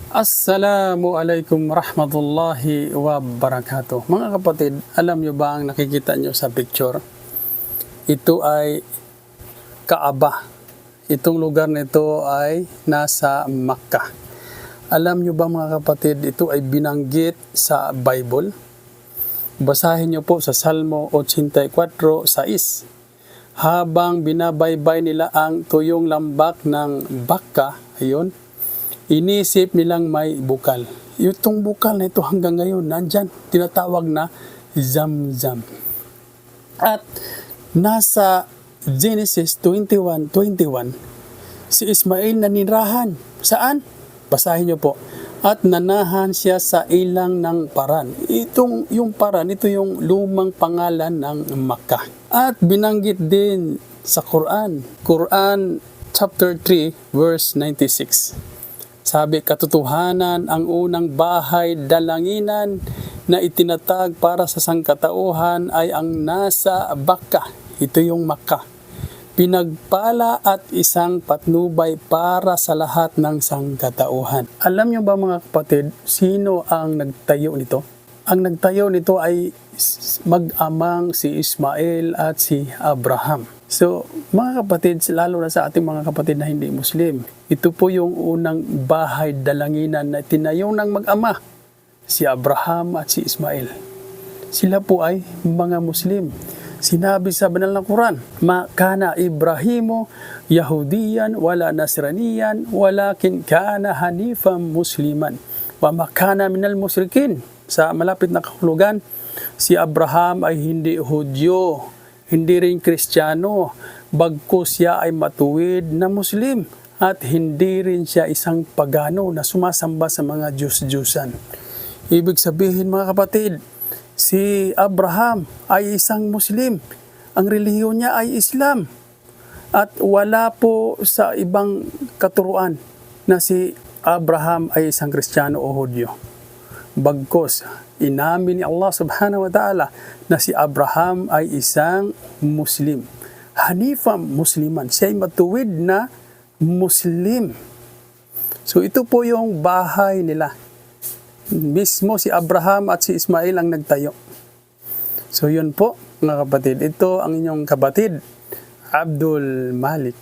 Assalamualaikum warahmatullahi wabarakatuh. Mga kapatid, alam nyo ba ang nakikita nyo sa picture? Ito ay Kaaba. Itong lugar nito ay nasa Makkah. Alam nyo ba mga kapatid, ito ay binanggit sa Bible? Basahin nyo po sa Salmo 84:6. Habang binabaybay nila ang tuyong lambak ng Bakka, ayun, inisip nilang may bukal. Itong bukal na ito hanggang ngayon, nandyan, tinatawag na Zamzam. At nasa Genesis 21:21, si Ismail nanirahan. Saan? Basahin niyo po. At nanahan siya sa ilang ng Paran. Yung Paran, ito yung lumang pangalan ng Makkah. At binanggit din sa Quran. Quran chapter 3 verse 96. Sabi, katotohanan ang unang bahay dalanginan na itinatag para sa sangkatauhan ay ang nasa Bakka. Ito yung Makkah. Pinagpala at isang patnubay para sa lahat ng sangkatauhan. Alam niyo ba mga kapatid, sino ang nagtayo nito? Ang nagtayo nito ay mag-amang si Ismail at si Abraham. So, mga kapatid, lalo na sa ating mga kapatid na hindi Muslim, ito po yung unang bahay dalanginan na tinayo ng mag-ama, si Abraham at si Ismail. Sila po ay mga Muslim. Sinabi sa banal na Quran, ma kana Ibrahimu Yahudiyan wala Nasraniyan walakin kana hanifan musliman wa ma kana minal musyrikin. Sa malapit na kahulugan, si Abraham ay hindi Hudyo, hindi rin Kristiyano, bagkus siya ay matuwid na Muslim at hindi rin siya isang pagano na sumasamba sa mga Diyos-Diyusan. Ibig sabihin mga kapatid, si Abraham ay isang Muslim. Ang relihiyon niya ay Islam. At wala po sa ibang katuruan na si Abraham ay isang Kristiyano o Hudyo. Bagkus, inamin ni Allah subhanahu wa ta'ala na si Abraham ay isang Muslim. Hanifam Musliman. Siya ay matuwid na Muslim. So ito po yung bahay nila. Mismo si Abraham at si Ismail ang nagtayo. So yun po mga kapatid. Ito ang inyong kapatid, Abdul Malik.